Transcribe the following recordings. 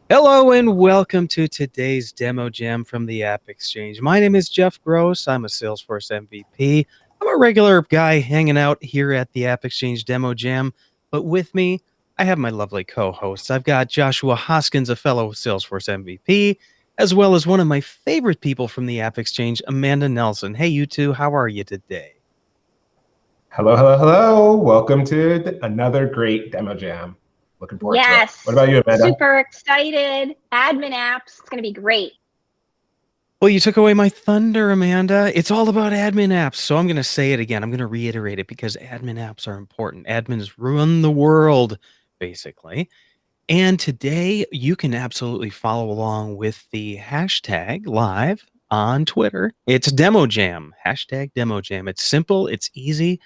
Hello and welcome to today's demo jam from the AppExchange. My name is Jeff Gross. I'm a Salesforce MVP. I'm a regular guy hanging out here at the AppExchange demo jam, but with me, I have my lovely co-hosts. I've got Joshua Hoskins, a fellow Salesforce MVP, as well as one of my favorite people from the AppExchange, Amanda Nelson. Hey, you two, how are you today? Hello, hello, hello. Welcome to another great demo jam. Looking forward to it. What Yes, about you, Amanda? super excited. Admin apps, it's going to be great. Well, you took away my thunder, Amanda. It's all about admin apps. So I'm going to say it again. I'm going to reiterate it because admin apps are important. Admins run the world, basically. And today you can absolutely follow along with the hashtag live on Twitter. It's Demo Jam, hashtag Demo Jam. It's simple, it's easy.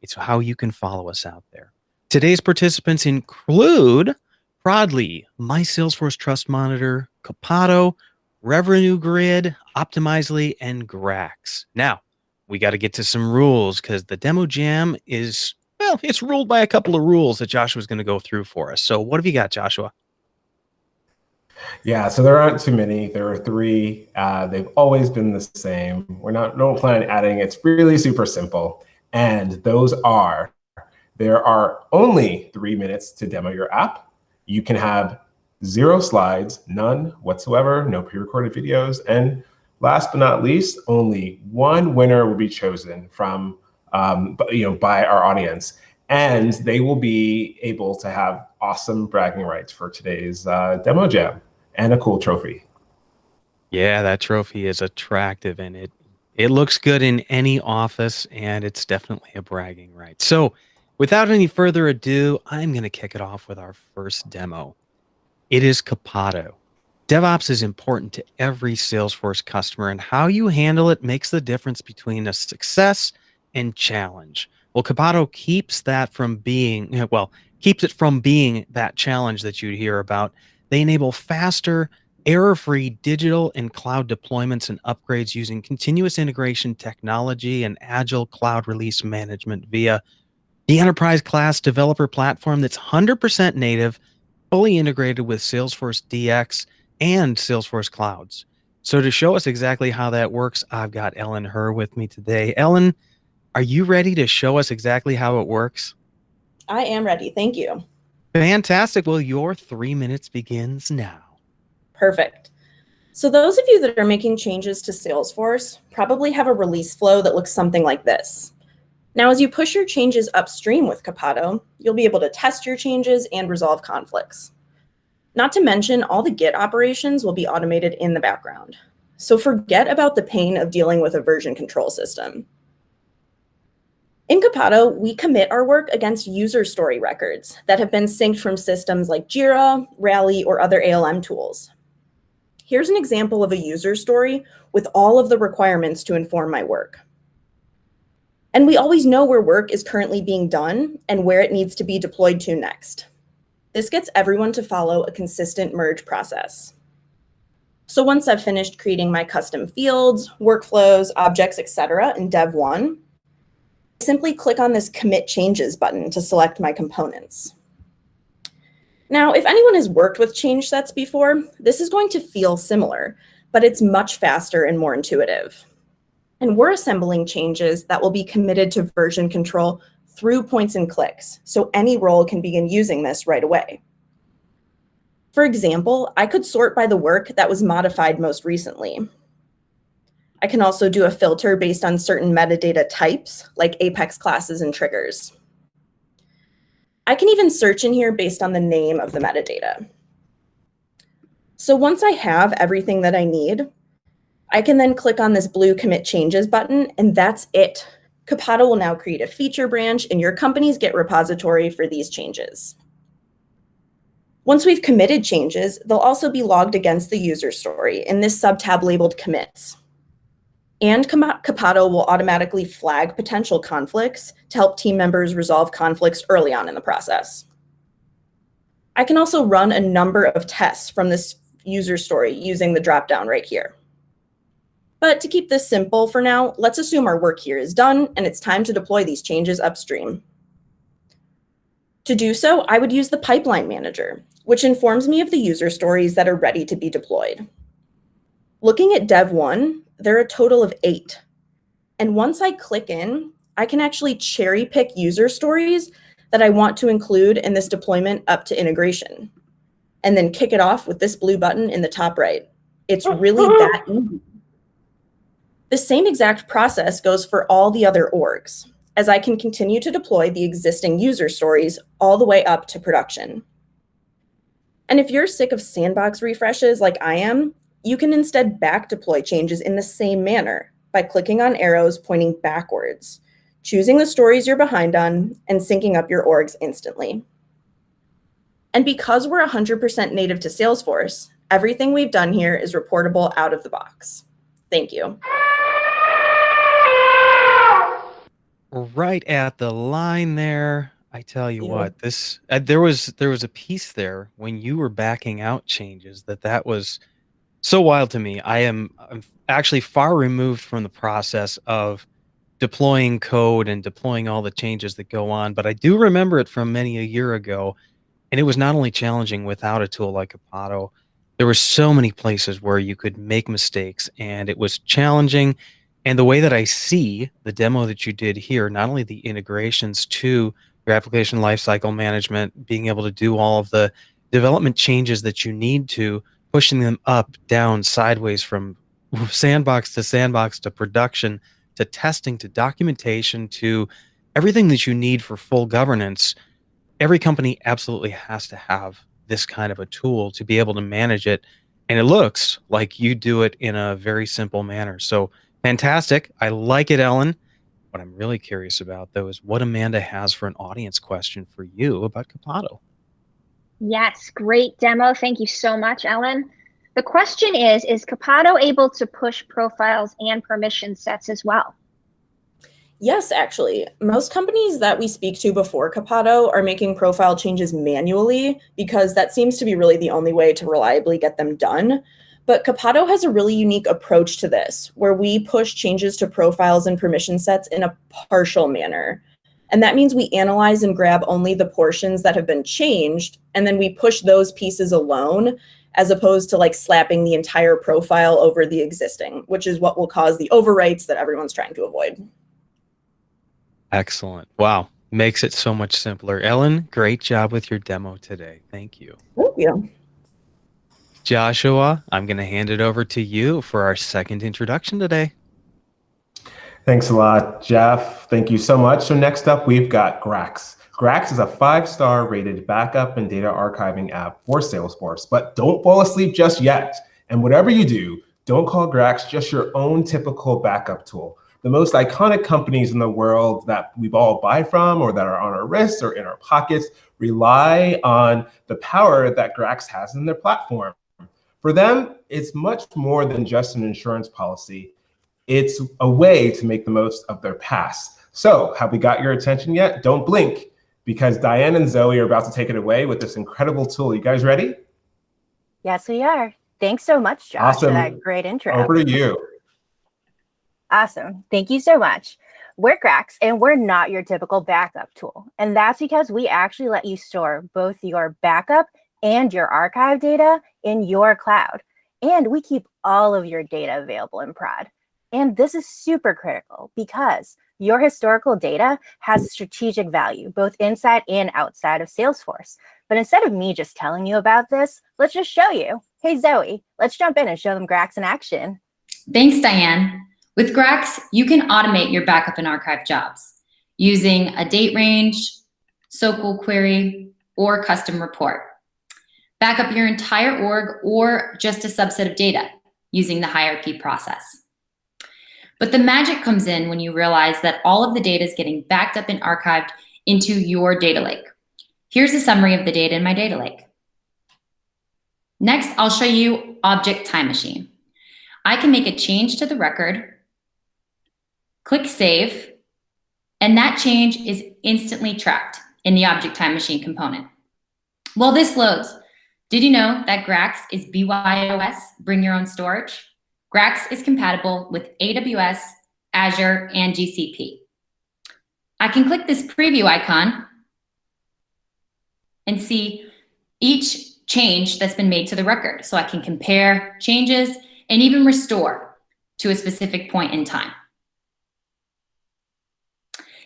It's how you can follow us out there. Today's participants include Prodly, My Salesforce Trust Monitor, Copado, Revenue Grid, Optimizely, and Grax. Now, we got to get to some rules because the demo jam is, well, it's ruled by a couple of rules that Joshua's going to go through for us. So what have you got, Joshua? Yeah, so there aren't too many. There are three. They've always been the same. Don't plan on adding. It's really super simple. And those are, there are only 3 minutes to demo your app. You can have 0 slides, none whatsoever, no pre-recorded videos. And last but not least, only one winner will be chosen from, by our audience. And they will be able to have awesome bragging rights for today's demo jam and a cool trophy. Yeah, that trophy is attractive and it looks good in any office, and it's definitely a bragging right. So without any further ado, I'm going to kick it off with our first demo. It is Copado. DevOps is important to every Salesforce customer, and how you handle it makes the difference between a success and challenge. Well, Copado keeps that from being, keeps it from being that challenge that you'd hear about. They enable faster, error-free digital and cloud deployments and upgrades using continuous integration technology and agile cloud release management via the enterprise class developer platform that's 100% native, fully integrated with Salesforce DX and Salesforce Clouds. So to show us exactly how that works, I've got Ellen Herr with me today. Ellen, are you ready to show us exactly how it works? I am ready. Thank you. Fantastic. Well, your 3 minutes begins now. Perfect. So those of you that are making changes to Salesforce probably have a release flow that looks something like this. Now, as you push your changes upstream with Copado, you'll be able to test your changes and resolve conflicts. Not to mention, all the Git operations will be automated in the background. So forget about the pain of dealing with a version control system. In Copado, we commit our work against user story records that have been synced from systems like Jira, Rally, or other ALM tools. Here's an example of a user story with all of the requirements to inform my work. And we always know where work is currently being done and where it needs to be deployed to next. This gets everyone to follow a consistent merge process. So once I've finished creating my custom fields, workflows, objects, etc. in Dev 1, I simply click on this Commit Changes button to select my components. Now, if anyone has worked with change sets before, this is going to feel similar, but it's much faster and more intuitive. And we're assembling changes that will be committed to version control through points and clicks, so any role can begin using this right away. For example, I could sort by the work that was modified most recently. I can also do a filter based on certain metadata types, like Apex classes and triggers. I can even search in here based on the name of the metadata. So once I have everything that I need, I can then click on this blue Commit Changes button, and that's it. Copado will now create a feature branch in your company's Git repository for these changes. Once we've committed changes, they'll also be logged against the user story in this subtab labeled Commits. And Copado will automatically flag potential conflicts to help team members resolve conflicts early on in the process. I can also run a number of tests from this user story using the dropdown right here. But to keep this simple for now, let's assume our work here is done and it's time to deploy these changes upstream. To do so, I would use the pipeline manager. which informs me of the user stories that are ready to be deployed. Looking at Dev 1, there are a total of 8. And once I click in, I can actually cherry pick user stories that I want to include in this deployment up to integration, and then kick it off with this blue button in the top right. It's really that easy. The same exact process goes for all the other orgs, as I can continue to deploy the existing user stories all the way up to production. And if you're sick of sandbox refreshes like I am, you can instead back deploy changes in the same manner by clicking on arrows pointing backwards, choosing the stories you're behind on, and syncing up your orgs instantly. And because we're 100% native to Salesforce, everything we've done here is reportable out of the box. Thank you. Right at the line there. I tell you what, this there was a piece there when you were backing out changes that was so wild to me. I'm actually far removed from the process of deploying code and deploying all the changes that go on, but I do remember it from many a year ago. And it was not only challenging without a tool like Copado, there were so many places where you could make mistakes and it was challenging. And the way that I see the demo that you did here, not only the integrations to your application lifecycle management, being able to do all of the development changes that you need to, pushing them up, down, sideways from sandbox to production, to testing, to documentation, to everything that you need for full governance. Every company absolutely has to have this kind of a tool to be able to manage it. And it looks like you do it in a very simple manner. So fantastic. I like it, Ellen. What I'm really curious about, though, is what Amanda has for an audience question for you about Copado. Yes, great demo. Thank you so much, Ellen. The question is Copado able to push profiles and permission sets as well? Yes, actually. Most companies that we speak to before Copado are making profile changes manually because that seems to be really the only way to reliably get them done. But Copado has a really unique approach to this, where we push changes to profiles and permission sets in a partial manner. And that means we analyze and grab only the portions that have been changed, and then we push those pieces alone, as opposed to like slapping the entire profile over the existing, which is what will cause the overwrites that everyone's trying to avoid. Excellent. Wow. Makes it so much simpler. Ellen, great job with your demo today. Thank you. Thank you. Joshua, I'm going to hand it over to you for our second introduction today. Thanks a lot, Jeff. Thank you so much. So next up, we've got Grax. Grax is a 5-star rated backup and data archiving app for Salesforce, but don't fall asleep just yet. And whatever you do, don't call Grax just your own typical backup tool. The most iconic companies in the world that we all buy from or that are on our wrists or in our pockets rely on the power that Grax has in their platform. For them, it's much more than just an insurance policy. It's a way to make the most of their past. So have we got your attention yet? Don't blink, because Diane and Zoe are about to take it away with this incredible tool. You guys ready? Yes, we are. Thanks so much, Josh, Awesome. for that great intro. Over to you. Awesome. Thank you so much. We're Grax, and we're not your typical backup tool. And that's because we actually let you store both your backup and your archive data in your cloud. And we keep all of your data available in prod. And this is super critical because your historical data has strategic value, both inside and outside of Salesforce. But instead of me just telling you about this, let's just show you. Hey, Zoe, let's jump in and show them Grax in action. Thanks, Diane. With Grax, you can automate your backup and archive jobs using a date range, SQL query, or custom report. Back up your entire org or just a subset of data using the hierarchy process. But the magic comes in when you realize that all of the data is getting backed up and archived into your data lake. Here's a summary of the data in my data lake. Next, I'll show you Object Time Machine. I can make a change to the record, click Save, and that change is instantly tracked in the Object Time Machine component. While this loads, did you know that Grax is BYOS, bring your own storage? Grax is compatible with AWS, Azure, and GCP. I can click this preview icon and see each change that's been made to the record. So I can compare changes and even restore to a specific point in time.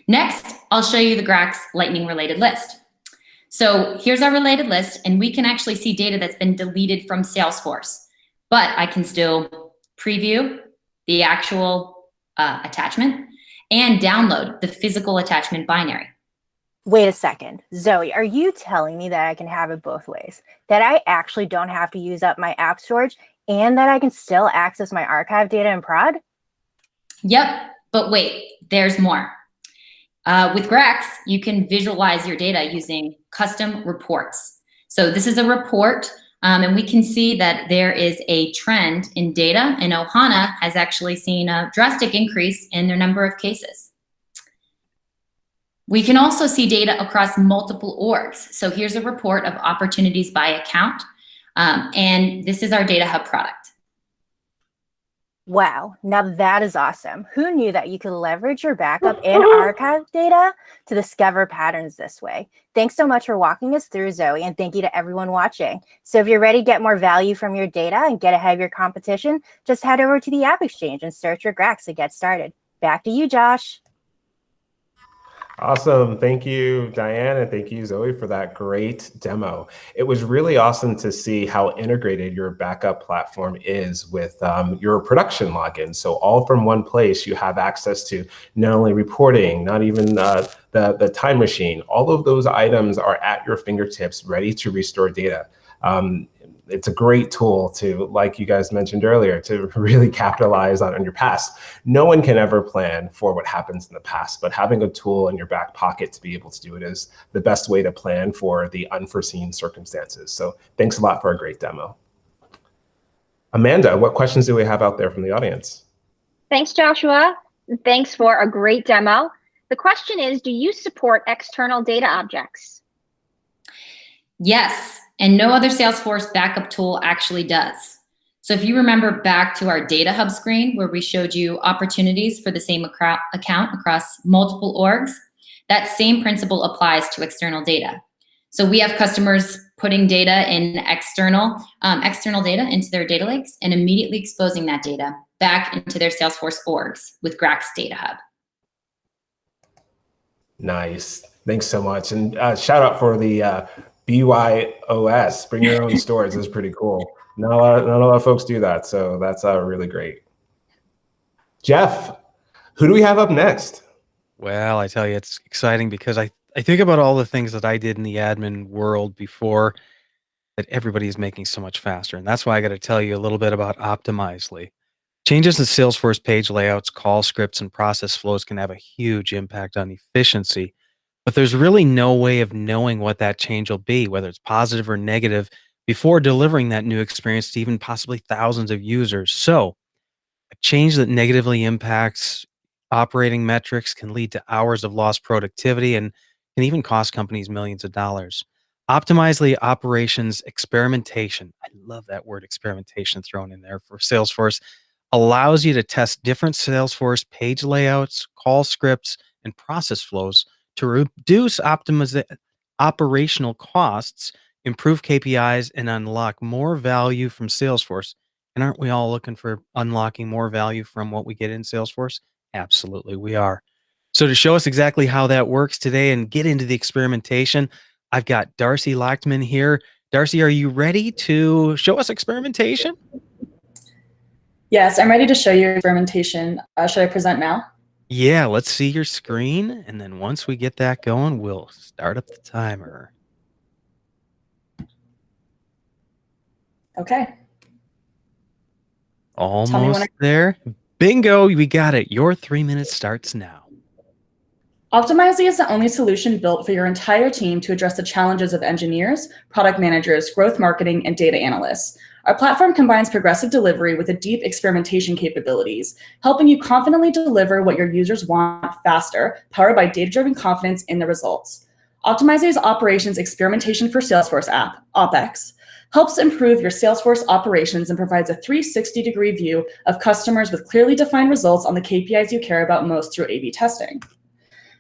Next, I'll show you the Grax Lightning related list. So here's our related list, and we can actually see data that's been deleted from Salesforce, but I can still preview the actual attachment and download the physical attachment binary. Wait a second. Zoe, are you telling me that I can have it both ways? That I actually don't have to use up my app storage and that I can still access my archive data in Prod? Yep, but wait, there's more. With Grax, you can visualize your data using custom reports. So this is a report, and we can see that there is a trend in data, and Ohana has actually seen a drastic increase in their number of cases. We can also see data across multiple orgs. So here's a report of opportunities by account, and this is our Data Hub product. Wow, now that is awesome. Who knew that you could leverage your backup and archive data to discover patterns this way? Thanks so much for walking us through, Zoe, and thank you to everyone watching. So if you're ready to get more value from your data and get ahead of your competition, just head over to the AppExchange and search for Grax to get started. Back to you, Josh. Awesome. Thank you, Diane, and thank you, Zoe, for that great demo. It was really awesome to see how integrated your backup platform is with your production login. So all from one place, you have access to not only reporting, not even the time machine. All of those items are at your fingertips, ready to restore data. It's a great tool to, like you guys mentioned earlier, to really capitalize on your past. No one can ever plan for what happens in the past, but having a tool in your back pocket to be able to do it is the best way to plan for the unforeseen circumstances. So thanks a lot for a great demo. Amanda, what questions do we have out there from the audience? Thanks, Joshua. Thanks for a great demo. The question is, do you support external data objects? Yes, and no other Salesforce backup tool actually does. So if you remember back to our Data Hub screen where we showed you opportunities for the same account across multiple orgs, that same principle applies to external data. So we have customers putting data in external data into their data lakes and immediately exposing that data back into their Salesforce orgs with Grax Data Hub. Nice. Thanks so much. And shout out for the BYOS, bring your own storage, is pretty cool. Not a lot of folks do that, so that's really great. Jeff, who do we have up next? Well, I tell you, it's exciting because I think about all the things that I did in the admin world before that everybody's making so much faster. And that's why I got to tell you a little bit about Optimizely. Changes in Salesforce page layouts, call scripts, and process flows can have a huge impact on efficiency. But there's really no way of knowing what that change will be, whether it's positive or negative, before delivering that new experience to even possibly thousands of users. So a change that negatively impacts operating metrics can lead to hours of lost productivity and can even cost companies millions of dollars. Optimizely operations experimentation, I love that word experimentation thrown in there for Salesforce, allows you to test different Salesforce page layouts, call scripts, and process flows to reduce operational costs, improve KPIs, and unlock more value from Salesforce. And aren't we all looking for unlocking more value from what we get in Salesforce? Absolutely, we are. So to show us exactly how that works today and get into the experimentation, I've got Darcy Lachtman here. Darcy, are you ready to show us experimentation? Yes, I'm ready to show you experimentation. Should I present now? Yeah, let's see your screen. And then once we get that going, we'll start up the timer. Okay. Almost there. Bingo, we got it. Your 3 minutes starts now. Optimizely is the only solution built for your entire team to address the challenges of engineers, product managers, growth marketing, and data analysts. Our platform combines progressive delivery with a deep experimentation capabilities, helping you confidently deliver what your users want faster, powered by data-driven confidence in the results. Optimizely's operations experimentation for Salesforce app, OpEx, helps improve your Salesforce operations and provides a 360-degree view of customers with clearly defined results on the KPIs you care about most through A/B testing.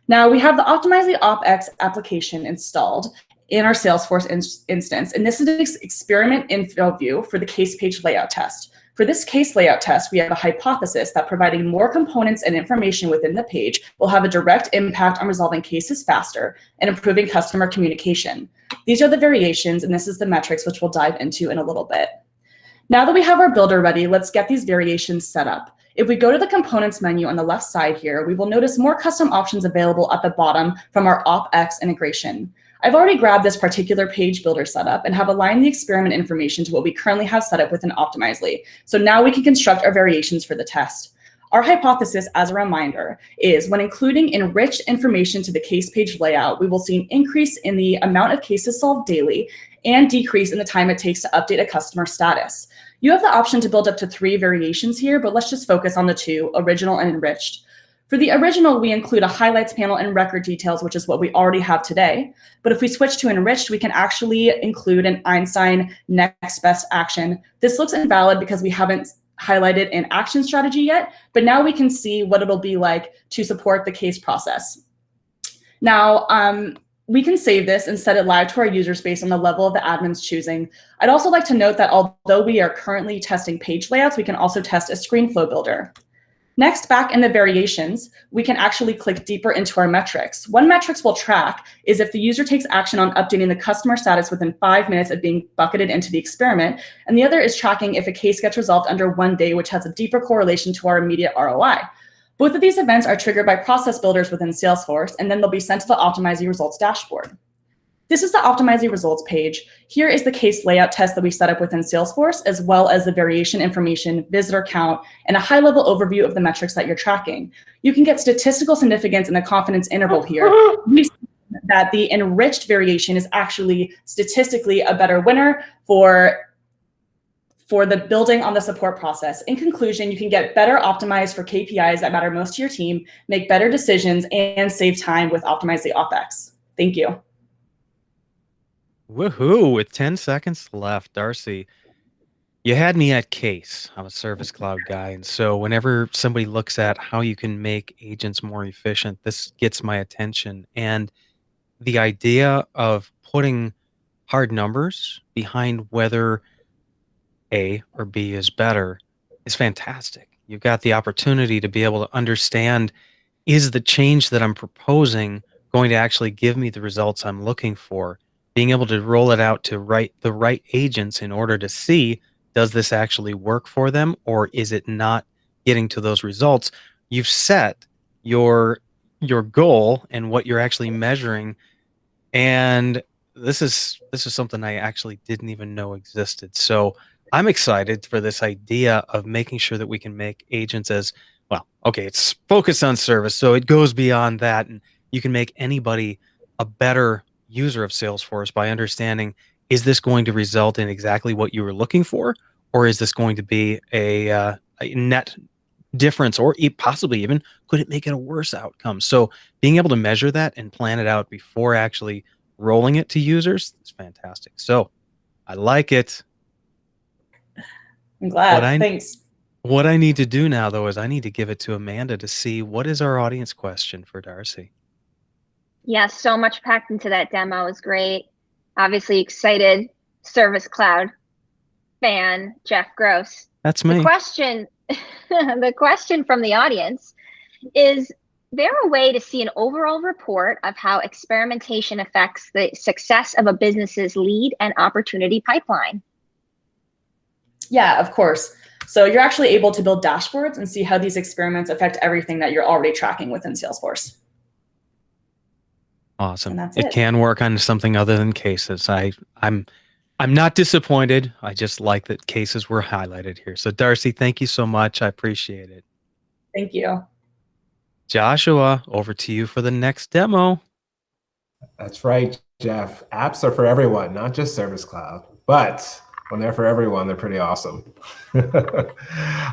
Now we have the Optimizely OpEx application installed, in our Salesforce instance. And this is an experiment info view for the case page layout test. For this case layout test, we have a hypothesis that providing more components and information within the page will have a direct impact on resolving cases faster and improving customer communication. These are the variations, and this is the metrics, which we'll dive into in a little bit. Now that we have our builder ready, let's get these variations set up. If we go to the components menu on the left side here, we will notice more custom options available at the bottom from our AppEx integration. I've already grabbed this particular page builder setup and have aligned the experiment information to what we currently have set up within Optimizely. So now we can construct our variations for the test. Our hypothesis, as a reminder, is when including enriched information to the case page layout, we will see an increase in the amount of cases solved daily and decrease in the time it takes to update a customer status. You have the option to build up to 3 variations here, but let's just focus on the 2, original and enriched. For the original, we include a highlights panel and record details, which is what we already have today. But if we switch to enriched, we can actually include an Einstein next best action. This looks invalid because we haven't highlighted an action strategy yet, but now we can see what it'll be like to support the case process. Now, we can save this and set it live to our user space on the level of the admin's choosing. I'd also like to note that although we are currently testing page layouts, we can also test a screen flow builder. Next, back in the variations, we can actually click deeper into our metrics. One metrics we'll track is if the user takes action on updating the customer status within 5 minutes of being bucketed into the experiment, and the other is tracking if a case gets resolved under 1 day, which has a deeper correlation to our immediate ROI. Both of these events are triggered by process builders within Salesforce, and then they'll be sent to the Optimizely results dashboard. This is the Optimizely results page. Here is the case layout test that we set up within Salesforce, as well as the variation information, visitor count, and a high-level overview of the metrics that you're tracking. You can get statistical significance in the confidence interval here. We see that the enriched variation is actually statistically a better winner for the building on the support process. In conclusion, you can get better optimized for KPIs that matter most to your team, make better decisions, and save time with Optimizely OpEx. Thank you. Woohoo! With 10 seconds left, Darcy, you had me at case. I'm a Service Cloud guy, and so whenever somebody looks at how you can make agents more efficient, this gets my attention. And the idea of putting hard numbers behind whether A or B is better is fantastic. You've got the opportunity to be able to understand, is the change that I'm proposing going to actually give me the results I'm looking for? Being able to roll it out to the right agents in order to see, does this actually work for them, or is it not getting to those results? You've set your goal and what you're actually measuring, and this is something I actually didn't even know existed. So I'm excited for this idea of making sure that we can make agents as well. Okay, it's focused on service, so it goes beyond that, and you can make anybody a better user of Salesforce by understanding, is this going to result in exactly what you were looking for, or is this going to be a net difference, or possibly even could it make it a worse outcome? So being able to measure that and plan it out before actually rolling it to users is fantastic. So I like it. I'm glad. Thanks. What I need to do now, though, is I need to give it to Amanda to see what is our audience question for Darcy. Yeah, so much packed into that demo. It was great. Obviously excited Service Cloud fan, Jeff Gross. That's me. The question from the audience is there a way to see an overall report of how experimentation affects the success of a business's lead and opportunity pipeline? Yeah, of course. So you're actually able to build dashboards and see how these experiments affect everything that you're already tracking within Salesforce. Awesome. It can work on something other than cases. I'm not disappointed. I just like that cases were highlighted here. So Darcy, thank you so much. I appreciate it. Thank you. Joshua, over to you for the next demo. That's right, Jeff. Apps are for everyone, not just Service Cloud. But when they're for everyone, they're pretty awesome.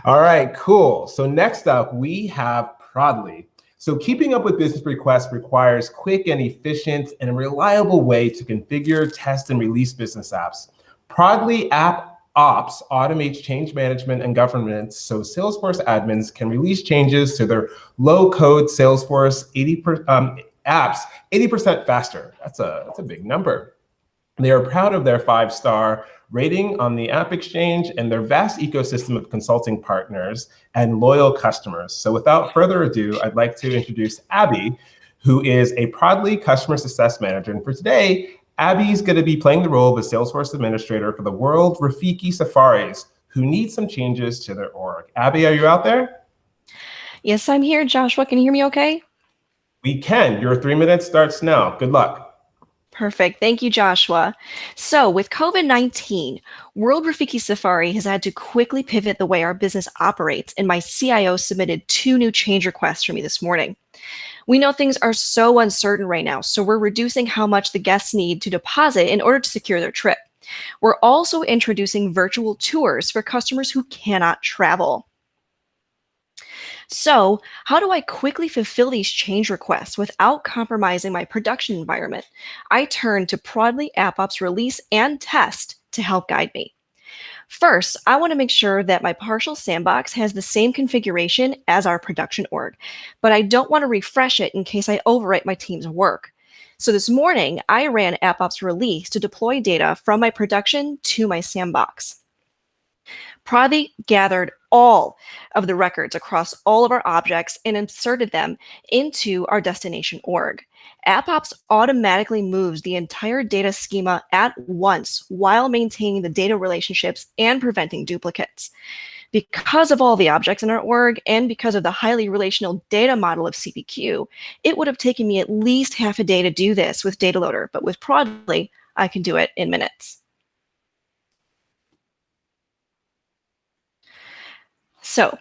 All right, cool. So next up, we have Prodly. So keeping up with business requests requires quick and efficient and a reliable way to configure, test, and release business apps. Prodly App Ops automates change management and governance so Salesforce admins can release changes to their low-code Salesforce apps 80% faster. That's a big number. They are proud of their 5-star rating on the AppExchange and their vast ecosystem of consulting partners and loyal customers. So without further ado, I'd like to introduce Abby, who is a Prodly customer success manager. And for today, Abby's going to be playing the role of a Salesforce administrator for the World Rafiki Safaris, who need some changes to their org. Abby, are you out there? Yes, I'm here, Joshua. Can you hear me okay? We can. Your 3 minutes starts now. Good luck. Perfect. Thank you, Joshua. So with COVID-19, World Rafiki Safari has had to quickly pivot the way our business operates, and my CIO submitted 2 new change requests for me this morning. We know things are so uncertain right now, so we're reducing how much the guests need to deposit in order to secure their trip. We're also introducing virtual tours for customers who cannot travel. So how do I quickly fulfill these change requests without compromising my production environment? I turn to Prodly AppOps release and test to help guide me. First, I want to make sure that my partial sandbox has the same configuration as our production org, but I don't want to refresh it in case I overwrite my team's work. So this morning, I ran AppOps release to deploy data from my production to my sandbox. Prodly gathered all of the records across all of our objects and inserted them into our destination org. AppOps automatically moves the entire data schema at once while maintaining the data relationships and preventing duplicates. Because of all the objects in our org and because of the highly relational data model of CPQ, it would have taken me at least half a day to do this with Data Loader, but with Prodly, I can do it in minutes. So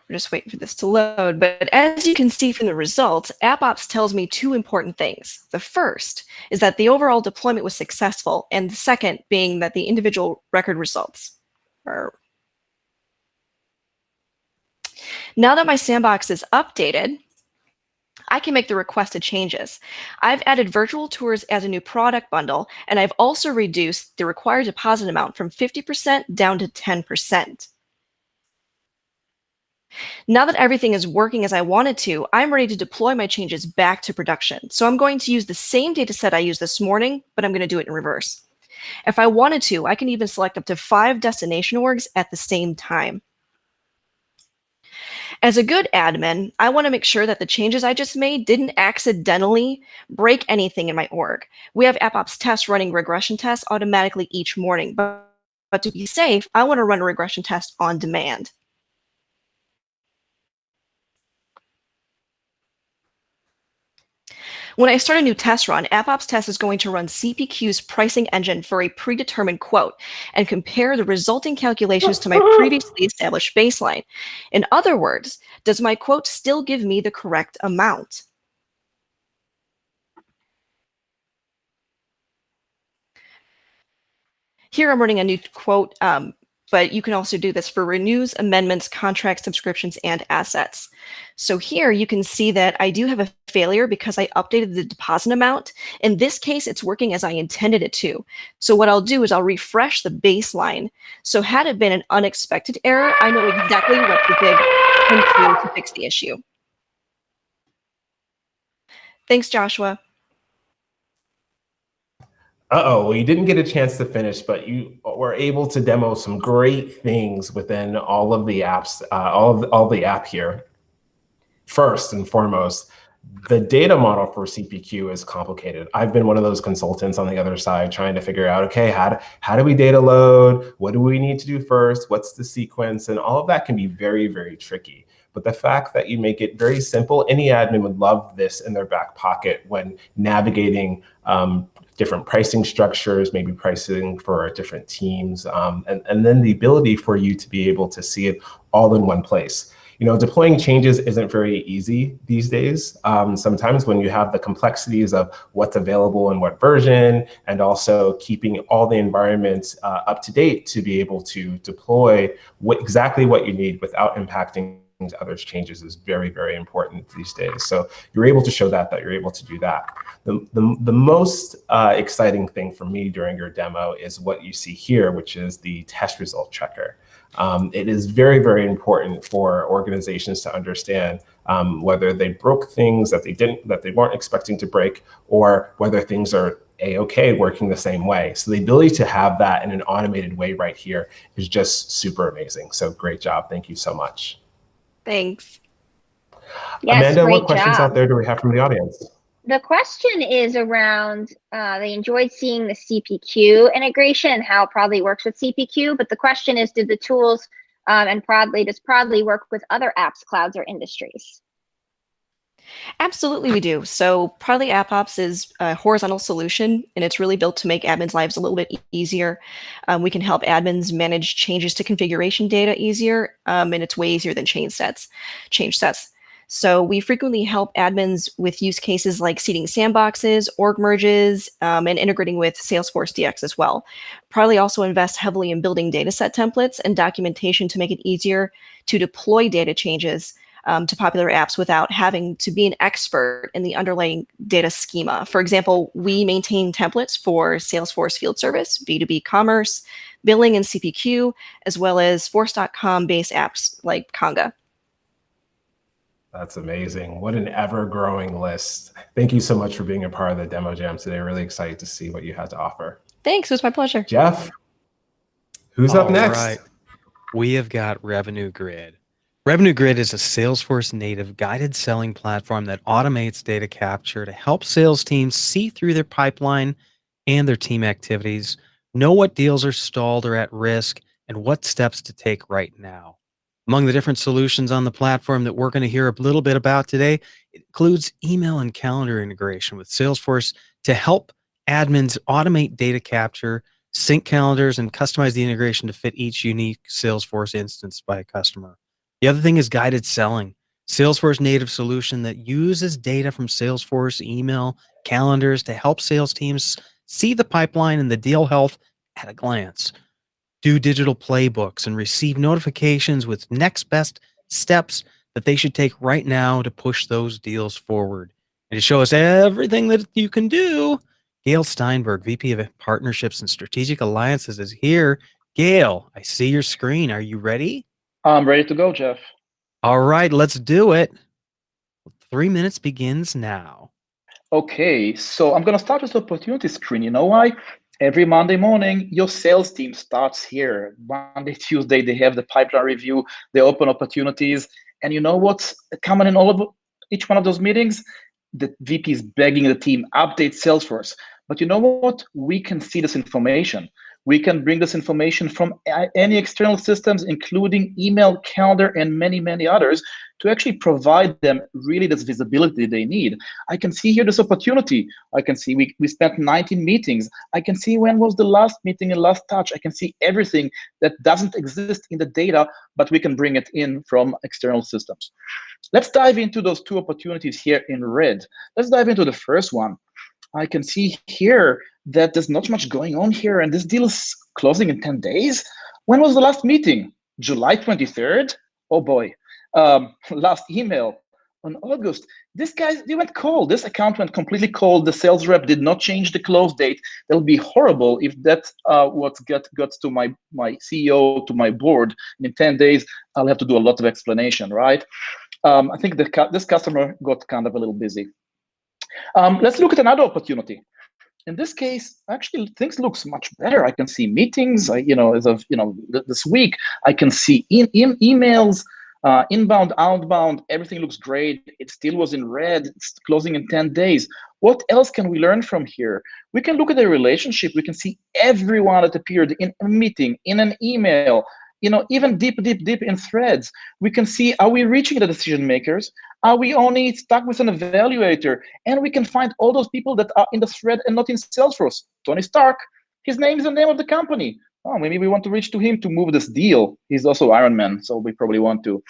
we're just waiting for this to load. But as you can see from the results, AppOps tells me 2 important things. The first is that the overall deployment was successful, and the second being that the individual record results are. Now that my sandbox is updated, I can make the requested changes. I've added virtual tours as a new product bundle, and I've also reduced the required deposit amount from 50% down to 10%. Now that everything is working as I wanted to, I'm ready to deploy my changes back to production. So I'm going to use the same data set I used this morning, but I'm going to do it in reverse. If I wanted to, I can even select up to 5 destination orgs at the same time. As a good admin, I want to make sure that the changes I just made didn't accidentally break anything in my org. We have AppOps tests running regression tests automatically each morning, but to be safe, I want to run a regression test on demand. When I start a new test run, AppOps test is going to run CPQ's pricing engine for a predetermined quote and compare the resulting calculations to my previously established baseline. In other words, does my quote still give me the correct amount? Here I'm running a new quote, but you can also do this for renews, amendments, contracts, subscriptions, and assets. So here you can see that I do have a failure because I updated the deposit amount. In this case, it's working as I intended it to. So what I'll do is I'll refresh the baseline. So had it been an unexpected error, I know exactly what to dig into to fix the issue. Thanks, Joshua. Uh-oh, well, you didn't get a chance to finish, but you were able to demo some great things within all of the apps, all the app here. First and foremost, the data model for CPQ is complicated. I've been one of those consultants on the other side trying to figure out, okay, how do we data load? What do we need to do first? What's the sequence? And all of that can be very, very tricky. But the fact that you make it very simple, any admin would love this in their back pocket when navigating different pricing structures, maybe pricing for different teams, and then the ability for you to be able to see it all in one place. You know, deploying changes isn't very easy these days. Sometimes when you have the complexities of what's available in what version, and also keeping all the environments up to date to be able to deploy exactly what you need without impacting others' changes is very, very important these days. So you're able to show that you're able to do that. The most exciting thing for me during your demo is what you see here, which is the test result checker. It is very, very important for organizations to understand whether they broke things that they weren't expecting to break, or whether things are A-OK, working the same way. So the ability to have that in an automated way right here is just super amazing. So great job. Thank you so much. Thanks. Yes, Amanda, great what questions job. out there do we have from the audience? The question is around, they enjoyed seeing the CPQ integration and how Prodly works with CPQ, but the question is, did the tools does Prodly work with other apps, clouds, or industries? Absolutely, we do. So Prodly AppOps is a horizontal solution, and it's really built to make admins' lives a little bit easier. We can help admins manage changes to configuration data easier, and it's way easier than change sets. So we frequently help admins with use cases like seeding sandboxes, org merges, and integrating with Salesforce DX as well. Prodly also invests heavily in building dataset templates and documentation to make it easier to deploy data changes to popular apps without having to be an expert in the underlying data schema. For example, we maintain templates for Salesforce Field Service, B2B commerce, billing, and CPQ, as well as Force.com-based apps like Conga. That's amazing. What an ever-growing list. Thank you so much for being a part of the Demo Jam today. Really excited to see what you had to offer. Thanks, it was my pleasure. Jeff, who's up next? Right. We have got Revenue Grid. Revenue Grid is a Salesforce native guided selling platform that automates data capture to help sales teams see through their pipeline and their team activities, know what deals are stalled or at risk, and what steps to take right now. Among the different solutions on the platform that we're going to hear a little bit about today, it includes email and calendar integration with Salesforce to help admins automate data capture, sync calendars, and customize the integration to fit each unique Salesforce instance by a customer. The other thing is guided selling, Salesforce native solution that uses data from Salesforce email calendars to help sales teams see the pipeline and the deal health at a glance, do digital playbooks, and receive notifications with next best steps that they should take right now to push those deals forward. And to show us everything that you can do, Gail Steinberg, VP of Partnerships and Strategic Alliances, is here. Gail, I see your screen. Are you ready? I'm ready to go, Jeff. All right, let's do it. 3 minutes begins now. Okay, so I'm going to start with the opportunity screen. You know why? Every Monday morning, your sales team starts here. Monday, Tuesday, they have the pipeline review, they open opportunities. And you know what's common in each one of those meetings? The VP is begging the team, update Salesforce. But you know what? We can see this information. We can bring this information from any external systems, including email, calendar, and many, many others, to actually provide them really this visibility they need. I can see here this opportunity. I can see we spent 19 meetings. I can see when was the last meeting and last touch. I can see everything that doesn't exist in the data, but we can bring it in from external systems. Let's dive into those two opportunities here in red. Let's dive into the first one. I can see here that there's not much going on here, and this deal is closing in 10 days. When was the last meeting? July 23rd? Oh boy. Last email on August. This guy, they went cold. This account went completely cold. The sales rep did not change the close date. That'll be horrible if that's what got to my CEO, to my board. And in 10 days, I'll have to do a lot of explanation, right? I think this customer got kind of a little busy. Let's look at another opportunity. In this case, actually, things looks much better. I can see meetings. As of this week, I can see emails, inbound, outbound. Everything looks great. It still was in red. It's closing in 10 days. What else can we learn from here? We can look at the relationship. We can see everyone that appeared in a meeting, in an email. Even deep in threads. We can see, are we reaching the decision makers? Are we only stuck with an evaluator? And we can find all those people that are in the thread and not in Salesforce. Tony Stark, his name is the name of the company. Oh, maybe we want to reach to him to move this deal. He's also Iron Man, so we probably want to.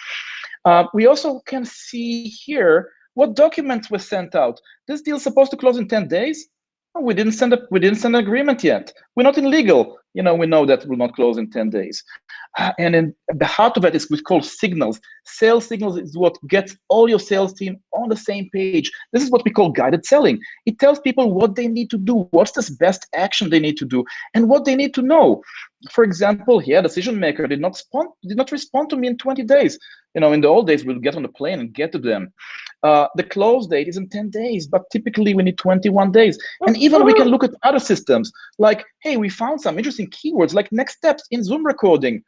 We also can see here what documents were sent out. This deal is supposed to close in 10 days. Oh, we didn't send an agreement yet. We're not in legal. We know that will not close in 10 days. And in the heart of it is what's called signals. Sales signals is what gets all your sales team on the same page. This is what we call guided selling. It tells people what they need to do, what's this best action they need to do, and what they need to know. For example, here, decision maker did not respond to me in 20 days. In the old days, we'll get on the plane and get to them. The close date is in 10 days, but typically we need 21 days. And even we can look at other systems like, hey, we found some interesting keywords like next steps in Zoom recording.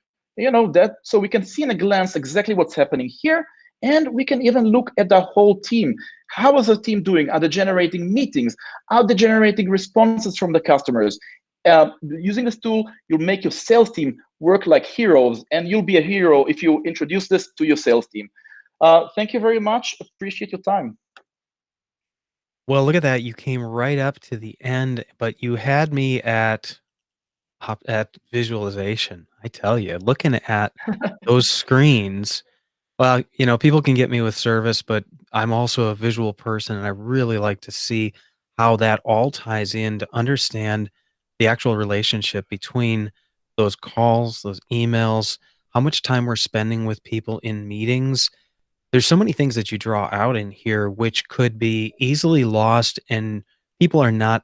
So we can see in a glance exactly what's happening here. And we can even look at the whole team. How is the team doing? Are they generating meetings? Are they generating responses from the customers? Using this tool, you'll make your sales team work like heroes, and you'll be a hero if you introduce this to your sales team. Thank you very much. Appreciate your time. Well, look at that. You came right up to the end, but you had me at visualization. I tell you, looking at those screens. Well, people can get me with service, but I'm also a visual person, and I really like to see how that all ties in to understand the actual relationship between those calls, those emails, how much time we're spending with people in meetings. There's so many things that you draw out in here which could be easily lost and people are not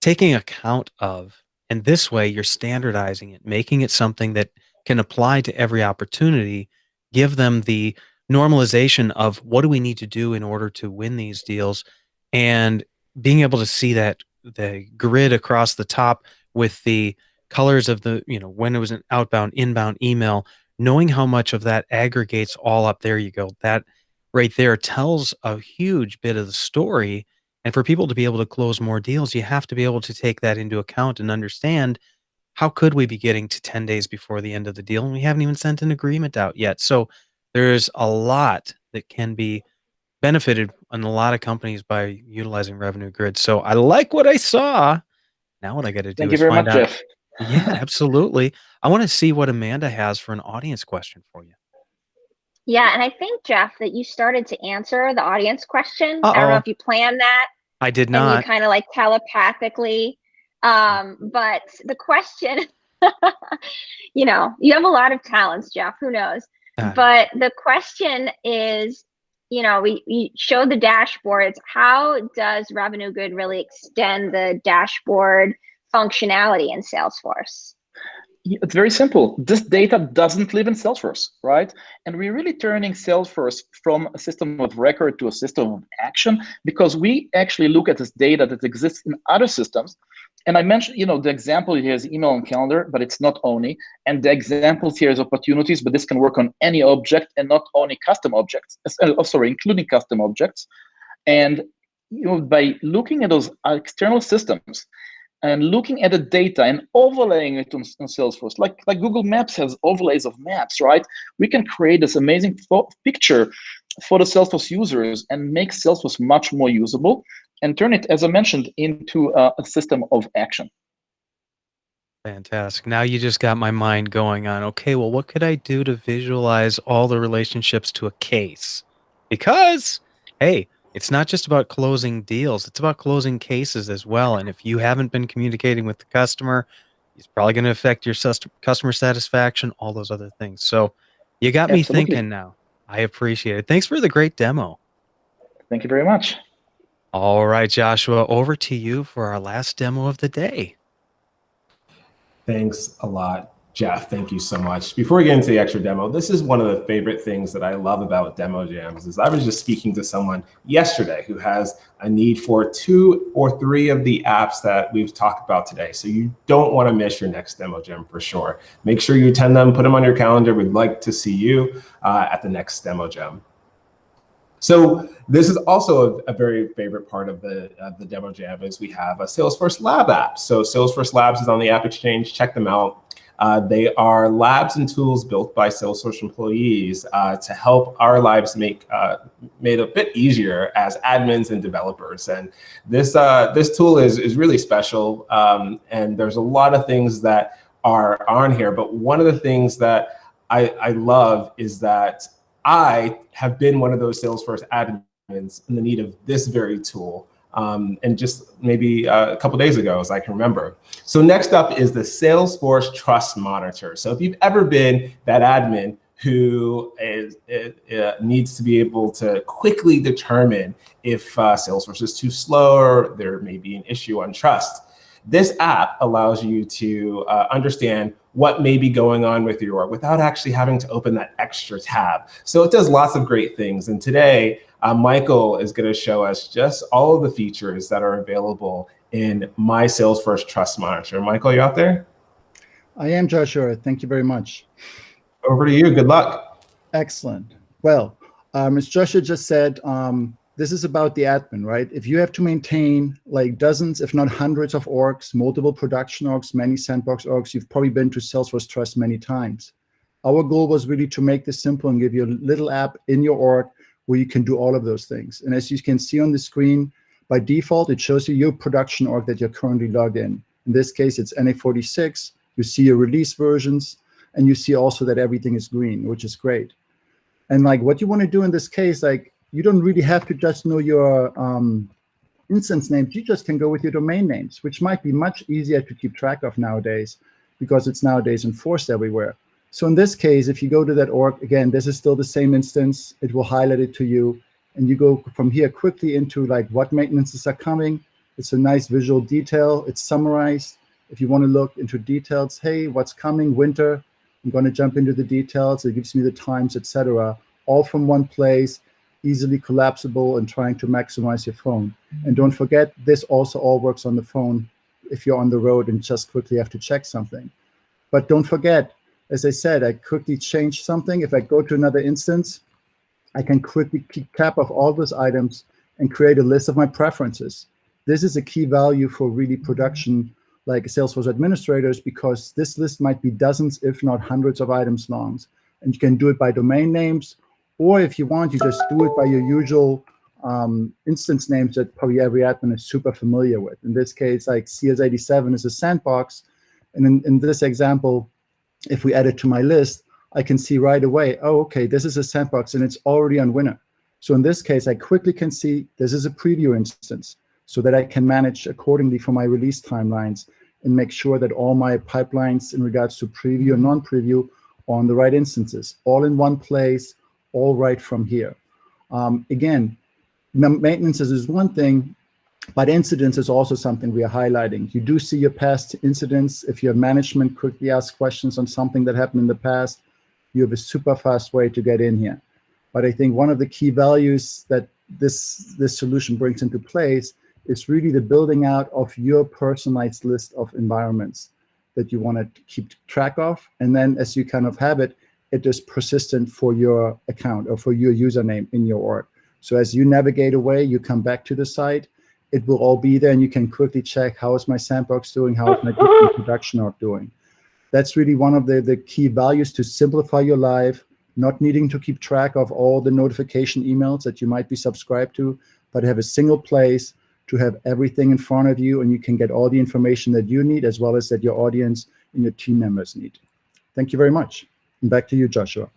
taking account of. And this way, you're standardizing it, making it something that can apply to every opportunity, give them the normalization of what do we need to do in order to win these deals, and being able to see that the grid across the top with the colors of the, when it was an outbound, inbound email, knowing how much of that aggregates all up. There you go. That right there tells a huge bit of the story. And for people to be able to close more deals, you have to be able to take that into account and understand how could we be getting to 10 days before the end of the deal and we haven't even sent an agreement out yet. So there's a lot that can be benefited in a lot of companies by utilizing Revenue Grid. So I like what I saw. Now what I got to do Thank you is very find much, out. Jeff. Yeah, absolutely. I want to see what Amanda has for an audience question for you. Yeah, and I think, Jeff, that you started to answer the audience question. I don't know if you planned that. I did And not. you kind of like telepathically. But the question, you have a lot of talents, Jeff, who knows? But the question is, we showed the dashboards. How does Revenue Grid really extend the dashboard functionality in Salesforce? It's very simple. This data doesn't live in Salesforce, right? And we're really turning Salesforce from a system of record to a system of action because we actually look at this data that exists in other systems. And I mentioned, the example here is email and calendar, but it's not only. And the examples here is opportunities, but this can work on any object and not only custom objects. Including custom objects. And by looking at those external systems, and looking at the data and overlaying it on Salesforce, like Google Maps has overlays of maps, right? We can create this amazing picture for the Salesforce users and make Salesforce much more usable and turn it, as I mentioned, into a system of action. Fantastic. Now you just got my mind going on, okay, well, what could I do to visualize all the relationships to a case? Because, hey, it's not just about closing deals. It's about closing cases as well. And if you haven't been communicating with the customer, it's probably going to affect your customer satisfaction, all those other things. So you got me thinking now. I appreciate it. Thanks for the great demo. Thank you very much. All right, Joshua, over to you for our last demo of the day. Thanks a lot, Jeff. Thank you so much. Before we get into the extra demo, this is one of the favorite things that I love about demo jams is I was just speaking to someone yesterday who has a need for 2 or 3 of the apps that we've talked about today. So you don't want to miss your next demo jam for sure. Make sure you attend them, put them on your calendar. We'd like to see you at the next demo jam. So this is also a very favorite part of the demo jam is we have a Salesforce Lab app. So Salesforce Labs is on the AppExchange. Check them out. They are labs and tools built by Salesforce employees to help our lives made a bit easier as admins and developers. And this tool is really special. And there's a lot of things that are on here. But one of the things that I love is that I have been one of those Salesforce admins in the need of this very tool. And just maybe a couple days ago, as I can remember. So next up is the Salesforce Trust Monitor. So if you've ever been that admin who needs to be able to quickly determine if Salesforce is too slow or there may be an issue on trust, This app allows you to understand what may be going on with your org without actually having to open that extra tab. So it does lots of great things. And today, Michael is going to show us just all of the features that are available in My Salesforce Trust Monitor. Michael, you out there? I am, Joshua. Thank you very much. Over to you. Good luck. Excellent. Well, as Joshua just said, this is about the admin, right? If you have to maintain like dozens, if not hundreds of orgs, multiple production orgs, many sandbox orgs, you've probably been to Salesforce Trust many times. Our goal was really to make this simple and give you a little app in your org where you can do all of those things. And as you can see on the screen, by default, it shows you your production org that you're currently logged in. In this case, it's NA46. You see your release versions, and you see also that everything is green, which is great. And like what you want to do in this case, like you don't really have to just know your instance names. You just can go with your domain names, which might be much easier to keep track of nowadays because it's nowadays enforced everywhere. So in this case, if you go to that org, again, this is still the same instance. It will highlight it to you. And you go from here quickly into like what maintenances are coming. It's a nice visual detail. It's summarized. If you want to look into details, hey, what's coming, winter, I'm going to jump into the details. It gives me the times, etc., all from one place, easily collapsible and trying to maximize your phone. And don't forget, this also all works on the phone if you're on the road and just quickly have to check something. But don't forget, as I said, I quickly change something. If I go to another instance, I can quickly keep track of all those items and create a list of my preferences. This is a key value for really production like Salesforce administrators, because this list might be dozens, if not hundreds of items long. And you can do it by domain names, or if you want, you just do it by your usual instance names that probably every admin is super familiar with. In this case, like CS87 is a sandbox. And in this example, if we add it to my list, I can see right away, oh, okay, this is a sandbox and it's already on winner. So in this case, I quickly can see this is a preview instance so that I can manage accordingly for my release timelines and make sure that all my pipelines in regards to preview and non-preview are on the right instances, all in one place, all right from here. Again, maintenance is one thing, but incidents is also something we are highlighting. You do see your past incidents. If your management quickly asks questions on something that happened in the past, you have a super fast way to get in here. But I think one of the key values that this solution brings into place is really the building out of your personalized list of environments that you want to keep track of. And then as you kind of have it, it is persistent for your account or for your username in your org. So as you navigate away, you come back to the site, it will all be there and you can quickly check how is my sandbox doing, how is my production org doing. That's really one of the key values to simplify your life, not needing to keep track of all the notification emails that you might be subscribed to, but have a single place to have everything in front of you and you can get all the information that you need as well as that your audience and your team members need. Thank you very much. And back to you, Joshua.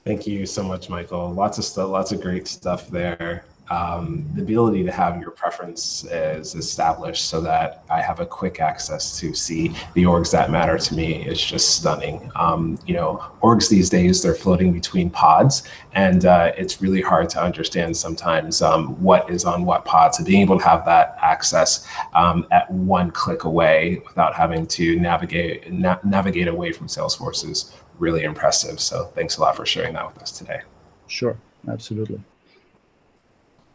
Thank you so much, Michael. Lots of stuff, lots of great stuff there. The ability to have your preference is established so that I have a quick access to see the orgs that matter to me is just stunning. You know, orgs these days, they're floating between pods, and it's really hard to understand sometimes what is on what pod. So being able to have that access at one click away without having to navigate away from Salesforce is really impressive. So thanks a lot for sharing that with us today. Sure, absolutely.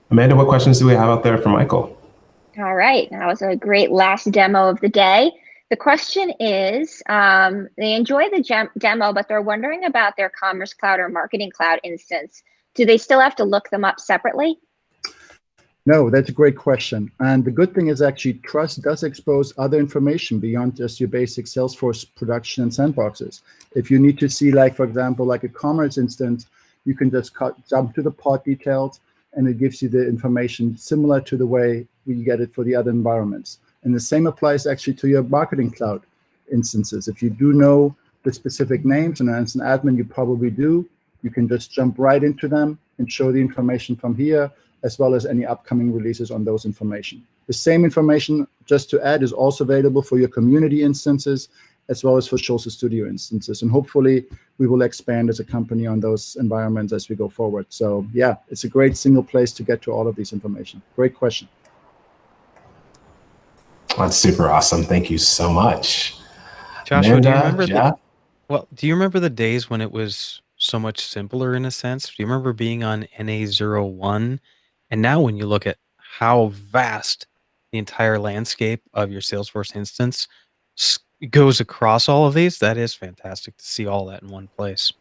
Amanda, what questions do we have out there for Michael? All right, that was a great last demo of the day. The question is, they enjoy the demo, but they're wondering about their Commerce Cloud or Marketing Cloud instance. Do they still have to look them up separately? No, that's a great question. And the good thing is actually Trust does expose other information beyond just your basic Salesforce production and sandboxes. If you need to see, like, for example, like a commerce instance, you can just jump to the pod details and it gives you the information similar to the way we get it for the other environments. And the same applies actually to your Marketing Cloud instances. If you do know the specific names, and as an admin, you probably do, you can just jump right into them and show the information from here, as well as any upcoming releases on those information. The same information, just to add, is also available for your community instances, as well as for Social Studio instances. And hopefully we will expand as a company on those environments as we go forward. So yeah, it's a great single place to get to all of these information. Great question. That's super awesome. Thank you so much. Joshua, do you Amanda, remember Jeff? do you remember the days when it was so much simpler in a sense? Do you remember being on NA01? And now when you look at how vast the entire landscape of your Salesforce instance goes across all of these, that is fantastic to see all that in one place.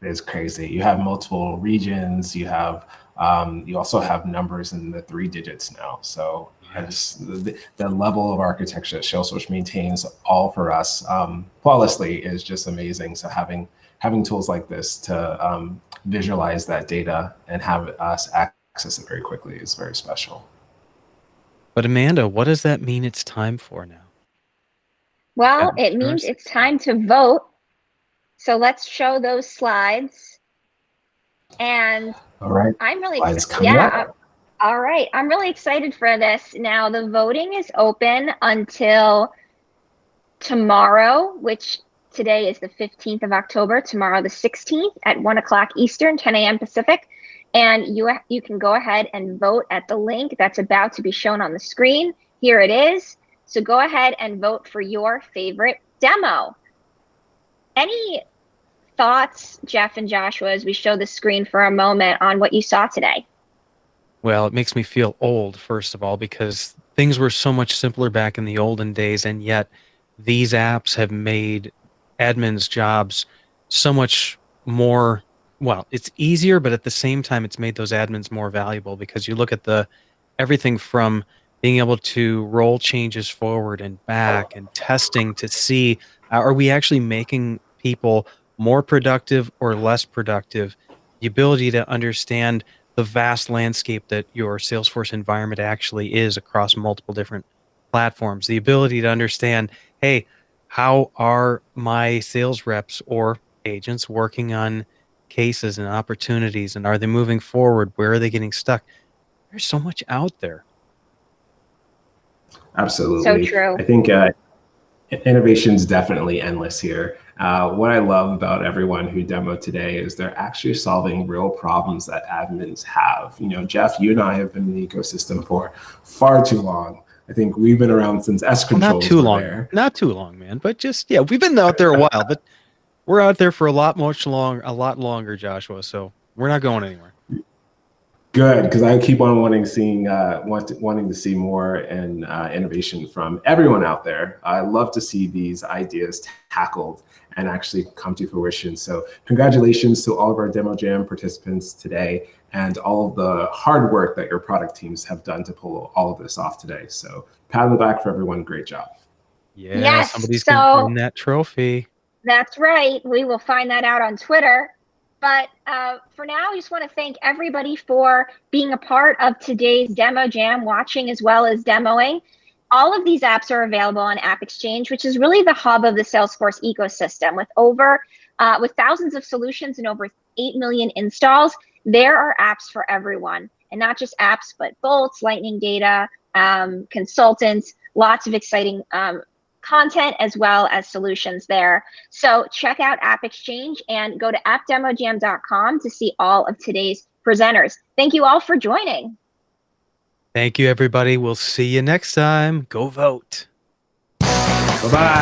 It's crazy. You have multiple regions. You have you also have numbers in the 3 digits now. So I just the level of architecture that Salesforce maintains all for us flawlessly is just amazing. So having tools like this to visualize that data and have us access it very quickly is very special. But Amanda, what does that mean it's time for now? Well, it means it's time to vote. So let's show those slides. And all right, I'm really excited. All right, I'm really excited for this. Now the voting is open until tomorrow, which today is the 15th of October, tomorrow the 16th at 1 o'clock Eastern, 10 a.m. Pacific. And you can go ahead and vote at the link that's about to be shown on the screen. Here it is. So go ahead and vote for your favorite demo. Any thoughts, Jeff and Joshua, as we show the screen for a moment on what you saw today? Well, it makes me feel old, first of all, because things were so much simpler back in the olden days, and yet these apps have made admins' jobs so much more, well, it's easier, but at the same time, it's made those admins more valuable because you look at everything from being able to roll changes forward and back and testing to see, are we actually making people more productive or less productive? The ability to understand the vast landscape that your Salesforce environment actually is across multiple different platforms. The ability to understand, hey, how are my sales reps or agents working on cases and opportunities, and are they moving forward? Where are they getting stuck? There's so much out there. Absolutely. So true. I think innovation is definitely endless here. What I love about everyone who demoed today is they're actually solving real problems that admins have. You know, Jeff, you and I have been in the ecosystem for far too long. I think we've been around since S controls Not too were long. there. Not too long, man. But just, yeah, we've been out there a while, but we're out there for a lot longer, Joshua. So we're not going anywhere. Good, because I keep on wanting to see more and innovation from everyone out there. I love to see these ideas tackled and actually come to fruition. So congratulations to all of our Demo Jam participants today and all of the hard work that your product teams have done to pull all of this off today. So pat on the back for everyone. Great job. Yeah, Yes, somebody's going to win that trophy. That's right. We will find that out on Twitter. But for now, I just want to thank everybody for being a part of today's Demo Jam, watching as well as demoing. All of these apps are available on AppExchange, which is really the hub of the Salesforce ecosystem. With thousands of solutions and over 8 million installs, there are apps for everyone. And not just apps, but bolts, lightning data, consultants, lots of exciting content as well as solutions there. So check out AppExchange and go to appdemojam.com to see all of today's presenters. Thank you all for joining. Thank you, everybody. We'll see you next time. Go vote. Bye-bye.